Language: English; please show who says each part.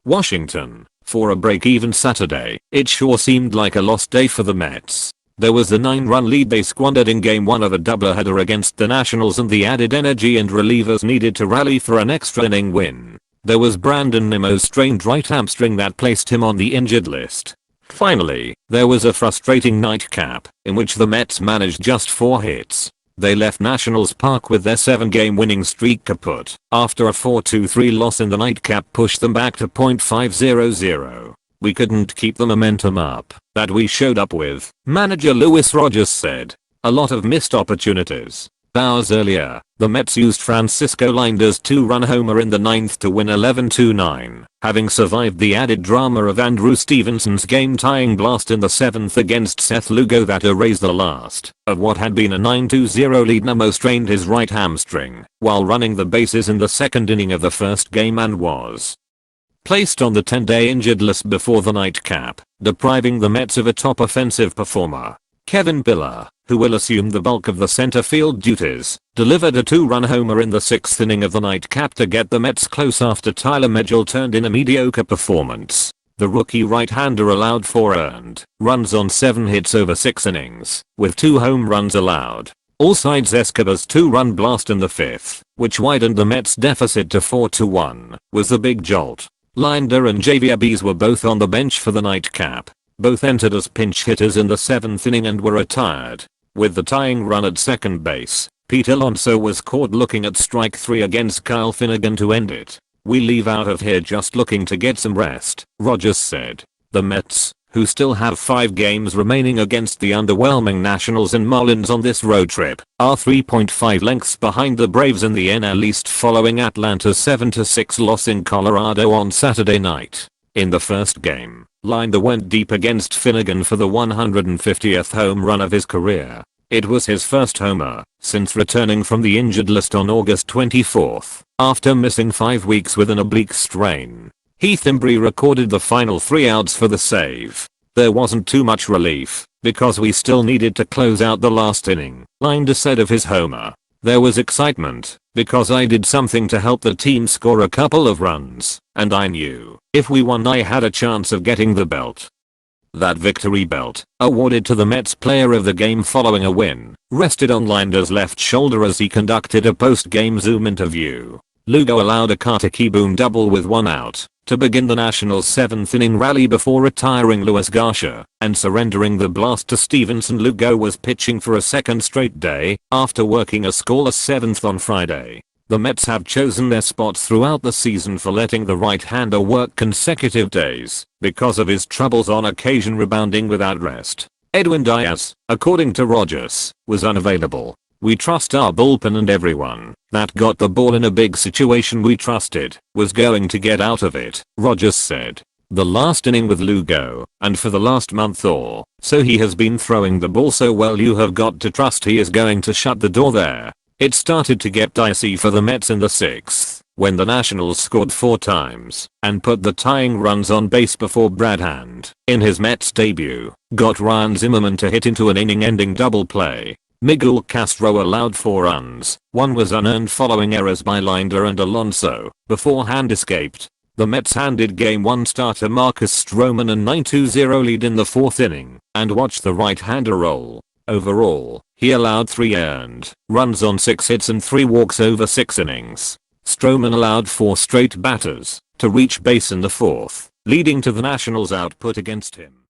Speaker 1: Washington. For a break-even Saturday, it sure seemed like a lost day for the Mets. There was the 9-run lead they squandered in Game 1 of a doubleheader against the Nationals and the added energy and relievers needed to rally for an extra inning win. There was Brandon Nimmo's strained right hamstring that placed him on the injured list. Finally, there was a frustrating nightcap, in which the Mets managed just 4 hits. They left Nationals Park with their 7-game winning streak kaput, after a 4-2-3 loss in the nightcap pushed them back to .500. We couldn't keep the momentum up that we showed up with, manager Luis Rojas said. A lot of missed opportunities. Hours earlier, the Mets used Francisco Linder's 2-run homer in the 9th to win 11-9, having survived the added drama of Andrew Stevenson's game-tying blast in the 7th against Seth Lugo that erased the last of what had been a 9-2 lead. Nimmo strained his right hamstring while running the bases in the 2nd inning of the 1st game and was placed on the 10-day injured list before the nightcap, depriving the Mets of a top offensive performer. Kevin Pillar, who will assume the bulk of the center field duties, delivered a 2-run homer in the 6th inning of the nightcap to get the Mets close after Tyler Megill turned in a mediocre performance. The rookie right-hander allowed 4 earned runs on 7 hits over 6 innings, with 2 home runs allowed. Allsides Escobar's 2-run blast in the 5th, which widened the Mets' deficit to 4-1, was the big jolt. Linder and Javier Baez were both on the bench for the nightcap. Both entered as pinch hitters in the 7th inning and were retired. With the tying run at second base, Pete Alonso was caught looking at strike 3 against Kyle Finnegan to end it. We leave out of here just looking to get some rest, Rojas said. The Mets, who still have 5 games remaining against the underwhelming Nationals and Marlins on this road trip, are 3.5 lengths behind the Braves in the NL East following Atlanta's 7-6 loss in Colorado on Saturday night. In the first game, Linder went deep against Finnegan for the 150th home run of his career. It was his first homer since returning from the injured list on August 24th, after missing 5 weeks with an oblique strain. Heath Embry recorded the final 3 outs for the save. There wasn't too much relief, because we still needed to close out the last inning, Linder said of his homer. There was excitement, because I did something to help the team score a couple of runs, and I knew, if we won I had a chance of getting the belt. That victory belt, awarded to the Mets player of the game following a win, rested on Linder's left shoulder as he conducted a post-game Zoom interview. Lugo allowed a Carter Kieboom double with 1 out to begin the Nationals' 7th inning rally before retiring Luis Garcia and surrendering the blast to Stevenson. Lugo was pitching for a 2nd straight day after working a scoreless 7th on Friday. The Mets have chosen their spots throughout the season for letting the right-hander work consecutive days because of his troubles on occasion rebounding without rest. Edwin Diaz, according to Rojas, was unavailable. We trust our bullpen and everyone that got the ball in a big situation we trusted was going to get out of it, Rojas said. The last inning with Lugo, and for the last month or so he has been throwing the ball so well you have got to trust he is going to shut the door there. It started to get dicey for the Mets in the 6th, when the Nationals scored 4 times and put the tying runs on base before Brad Hand, in his Mets debut, got Ryan Zimmerman to hit into an inning-ending double play. Miguel Castro allowed 4 runs, 1 was unearned following errors by Linder and Alonso, before Hand escaped. The Mets handed Game 1 starter Marcus Stroman a 9-2 lead in the 4th inning, and watched the right-hander roll. Overall, he allowed 3 earned runs on 6 hits and 3 walks over 6 innings. Stroman allowed 4 straight batters to reach base in the 4th, leading to the Nationals' output against him.